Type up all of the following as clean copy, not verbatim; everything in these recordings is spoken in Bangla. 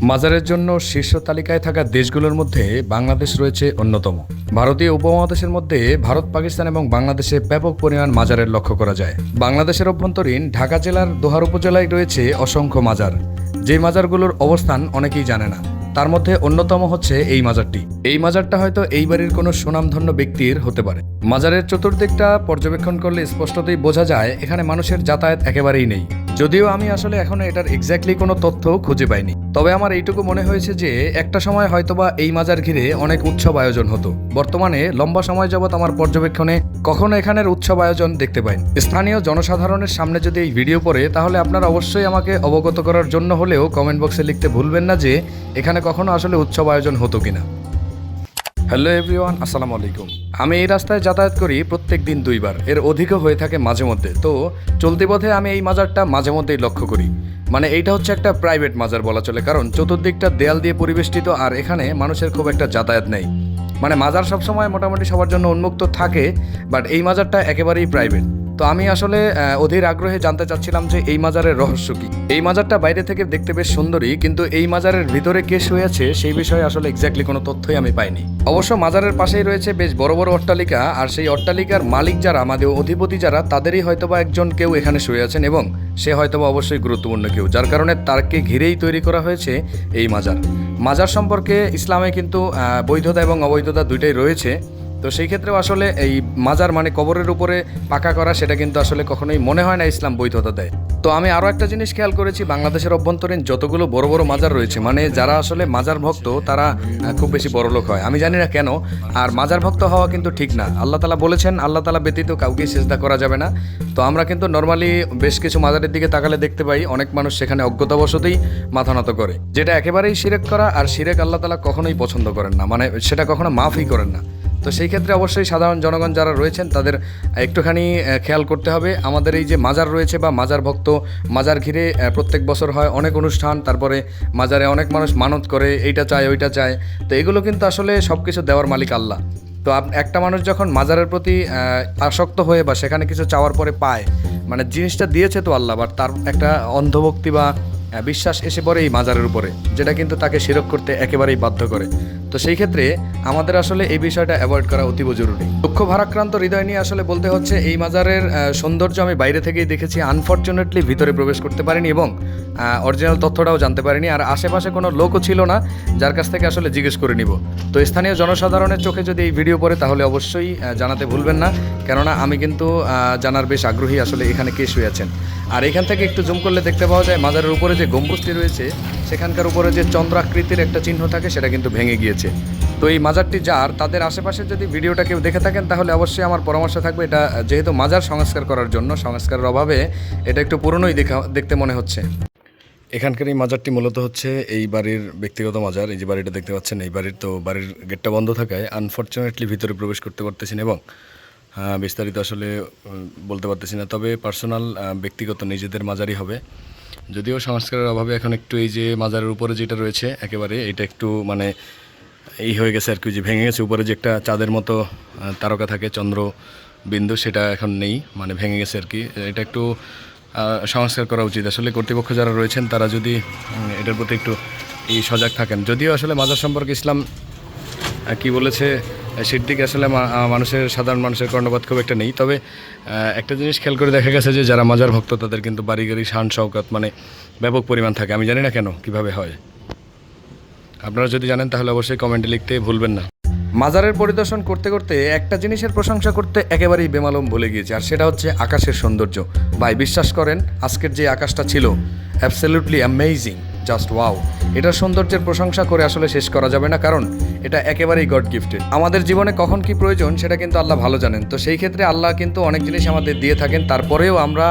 মাজারের জন্য শীর্ষ তালিকায় থাকা দেশগুলোর মধ্যে বাংলাদেশ রয়েছে অন্যতম। ভারতীয় উপমহাদেশের মধ্যে ভারত, পাকিস্তান এবং বাংলাদেশে ব্যাপক পরিমাণ মাজারের লক্ষ্য করা যায়। বাংলাদেশের অভ্যন্তরীণ ঢাকা জেলার দোহার উপজেলায় রয়েছে অসংখ্য মাজার, যে মাজারগুলোর অবস্থান অনেকেই জানে না। তার মধ্যে অন্যতম হচ্ছে এই মাজারটি। এই মাজারটা হয়তো এই বাড়ির কোনো সুনামধন্য ব্যক্তির হতে পারে। মাজারের চতুর্দিকটা পর্যবেক্ষণ করলে স্পষ্টতই বোঝা যায় এখানে মানুষের যাতায়াত একেবারেই নেই। যদিও আমি আসলে এখনো এটার এক্স্যাক্টলি কোনো তথ্য খুঁজে পাইনি, তবে আমার এইটুকু মনে হয়েছে যে একটা সময় হয়তোবা এই মাজার ঘিরে অনেক উৎসব আয়োজন হতো। বর্তমানে লম্বা সময় যাবৎ আমার পর্যবেক্ষণে কখনো এখানের উৎসব আয়োজন দেখতে পাইনি। স্থানীয় জনসাধারণের সামনে যদি এই ভিডিও পড়ে, তাহলে আপনারা অবশ্যই আমাকে অবগত করার জন্য হলেও কমেন্ট বক্সে লিখতে ভুলবেন না যে এখানে কখনো আসলে উৎসব আয়োজন হতো কিনা। হ্যালো এভরিওয়ান, আসসালামু আলাইকুম। আমি এই রাস্তায় যাতায়াত করি প্রত্যেক দিন 2 বার, এর অধিকও হয়ে থাকে মাঝে মধ্যে। তো চলতি পথে আমি এই মাজারটা মাঝে মধ্যেই লক্ষ্য করি। মানে এইটা হচ্ছে একটা প্রাইভেট মাজার বলা চলে, কারণ চতুর্দিকটা দেয়াল দিয়ে পরিবেষ্টিত, আর এখানে মানুষের খুব একটা যাতায়াত নেই। মানে মাজার সবসময় মোটামুটি সবার জন্য উন্মুক্ত থাকে, বাট এই মাজারটা একেবারেই প্রাইভেট। তো আমি আসলে অধীর আগ্রহে জানতে চাচ্ছিলাম যে এই মাজারের রহস্য কী। এই মাজারটা বাইরে থেকে দেখতে বেশ সুন্দরই, কিন্তু এই মাজারের ভিতরে কে শুয়ে আছে সেই বিষয়ে আসলে এক্স্যাক্টলি কোনো তথ্যই আমি পাইনি। অবশ্য মাজারের পাশেই রয়েছে বেশ বড় বড় অট্টালিকা, আর সেই অট্টালিকার মালিক যারা, আমাদের অধিপতি যারা, তাদেরই হয়তোবা একজন কেউ এখানে শুয়ে আছেন, এবং সে হয়তোবা অবশ্যই গুরুত্বপূর্ণ কেউ, যার কারণে তারকে ঘিরেই তৈরি করা হয়েছে এই মাজার। মাজার সম্পর্কে ইসলামে কিন্তু বৈধতা এবং অবৈধতা দুইটাই রয়েছে। তো সেই ক্ষেত্রেও আসলে এই মাজার মানে কবরের উপরে পাকা করা, সেটা কিন্তু আসলে কখনোই মনে হয় না ইসলাম বৈধতা দেয়। তো আমি আরও একটা জিনিস খেয়াল করেছি, বাংলাদেশের অভ্যন্তরীণ যতগুলো বড় বড় মাজার রয়েছে, মানে যারা আসলে মাজার ভক্ত তারা খুব বেশি বড় লোক হয়। আমি জানি না কেন। আর মাজার ভক্ত হওয়া কিন্তু ঠিক না। আল্লাহ তালা বলেছেন আল্লাহ তালা ব্যতীত কাউকে সিজদা করা যাবে না। তো আমরা কিন্তু নর্মালি বেশ কিছু মাজারের দিকে তাকালে দেখতে পাই অনেক মানুষ সেখানে অজ্ঞতাবশতই মাথা নত করে, যেটা একেবারেই শিরক করা। আর শিরক আল্লাহ তালা কখনোই পছন্দ করেন না, মানে সেটা কখনো মাফই করেন না। তো সেই ক্ষেত্রে অবশ্যই সাধারণ জনগণ যারা রয়েছেন তাদের একটুখানি খেয়াল করতে হবে। আমাদের এই যে মাজার রয়েছে বা মাজার ভক্ত, মাজার ঘিরে প্রত্যেক বছর হয় অনেক অনুষ্ঠান, তারপরে মাজারে অনেক মানুষ মানত করে, এইটা চায় ওইটা চায়। তো এগুলো কিন্তু আসলে সব কিছু দেওয়ার মালিক আল্লাহ। তো একটা মানুষ যখন মাজারের প্রতি আসক্ত হয়ে বা সেখানে কিছু চাওয়ার পরে পায়, মানে জিনিসটা দিয়েছে তো আল্লাহ, বাট তার একটা অন্ধভক্তি বা বিশ্বাস এসে পড়ে এই মাজারের উপরে, যেটা কিন্তু তাকে শিরক করতে একেবারেই বাধ্য করে। তো সেই ক্ষেত্রে আমাদের আসলে এই বিষয়টা অ্যাভয়েড করা অতীব জরুরি। দুঃখ ভারাক্রান্ত হৃদয় নিয়ে আসলে বলতে হচ্ছে, এই মাজারের সৌন্দর্য আমি বাইরে থেকেই দেখেছি, আনফর্চুনেটলি ভিতরে প্রবেশ করতে পারিনি এবং অরিজিনাল তথ্যটাও জানতে পারিনি। আর আশেপাশে কোনো লোকও ছিল না যার কাছ থেকে আসলে জিজ্ঞেস করে নিব। তো স্থানীয় জনসাধারণের চোখে যদি এই ভিডিও পড়ে, তাহলে অবশ্যই জানাতে ভুলবেন না, কেননা আমি কিন্তু জানার বেশ আগ্রহী আসলে এখানে কে শুয়ে আছেন। আর এখান থেকে একটু জুম করলে দেখতে পাওয়া যায় মাজারের উপরে যে গম্বুজটি রয়েছে, সেখানকার উপরে যে চন্দ্রাকৃতির একটা চিহ্ন থাকে, সেটা কিন্তু ভেঙে গিয়েছে। তো এই মাজারটি যার, তাদের আশেপাশে যদি ভিডিওটা কেউ দেখে থাকেন, তাহলে অবশ্যই আমার পরামর্শ থাকবে, এটা যেহেতু মাজার সংস্কার করার জন্য, সংস্কারের অভাবে এটা একটু পুরনোই দেখতে মনে হচ্ছে। এখানকার এই মাজারটি মূলত হচ্ছে এই বাড়ির ব্যক্তিগত মাজার। এই যে বাড়িটা দেখতে পাচ্ছেন, এই বাড়ির, তো বাড়ির গেটটা বন্ধ থাকায় আনফর্চুনেটলি ভিতরে প্রবেশ করতে পারতেছি না, এবং বিস্তারিত আসলে বলতে পারতেছি না। তবে পার্সোনাল ব্যক্তিগত নিজেদের মাজারই হবে, যদিও সংস্কারের অভাবে এখন একটু এই যে মাজারের উপরে যেটা রয়েছে একেবারে, এটা একটু মানে এই হয়ে গেছে আর কি, যে ভেঙে গেছে। উপরে যে একটা চাঁদের মতো তারকা থাকে, চন্দ্র বিন্দু, সেটা এখন নেই, মানে ভেঙে গেছে আর কি। এটা একটু সংস্কার করা উচিত আসলে। কর্তৃপক্ষ যারা রয়েছেন তারা যদি এটার প্রতি একটু সজাগ থাকেন। যদিও আসলে মাজার সম্পর্কে ইসলাম কি বলেছে সের দিকে আসলে সাধারণ মানুষের কর্ণপাত খুব একটা নেই। তবে একটা জিনিস খেয়াল করে দেখা গেছে যে যারা মাজার ভক্ত তাদের কিন্তু বাড়ি গাড়ি শান শওকত মানে ব্যাপক পরিমাণ থাকে। আমি জানি না কেন, কিভাবে হয়। আপনারা যদি জানেন তাহলে অবশ্যই কমেন্টে লিখতে ভুলবেন না। মাজারের পরিদর্শন করতে করতে একটা জিনিসের প্রশংসা করতে একেবারেই বেমালুম ভুলে গিয়েছি, আর সেটা হচ্ছে আকাশের সৌন্দর্য। ভাই বিশ্বাস করেন, আজকের যে আকাশটা ছিল অ্যাবসলিউটলি অ্যামেজিং, জাস্ট ওয়াও। এটার সৌন্দর্যের প্রশংসা করে আসলে শেষ করা যাবে না, কারণ এটা একেবারেই গড গিফটেড। আমাদের জীবনে কখন কি প্রয়োজন সেটা কিন্তু আল্লাহ ভালো জানেন। তো সেই ক্ষেত্রে আল্লাহ কিন্তু অনেক জিনিস আমাদের দিয়ে থাকেন, তারপরেও আমরা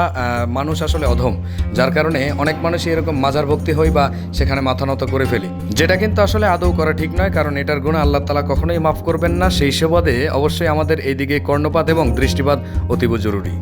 মানুষ আসলে অধম, যার কারণে অনেক মানুষই এরকম মাজার ভক্তি হই বা সেখানে মাথা নত করে ফেলি, যেটা কিন্তু আসলে আদৌ করা ঠিক নয়, কারণ এটার গুণ আল্লাহ তাআলা কখনোই মাফ করবেন না। সেই সুবাদে অবশ্যই আমাদের এইদিকে কর্ণপাত এবং দৃষ্টিপাত অতীব জরুরি।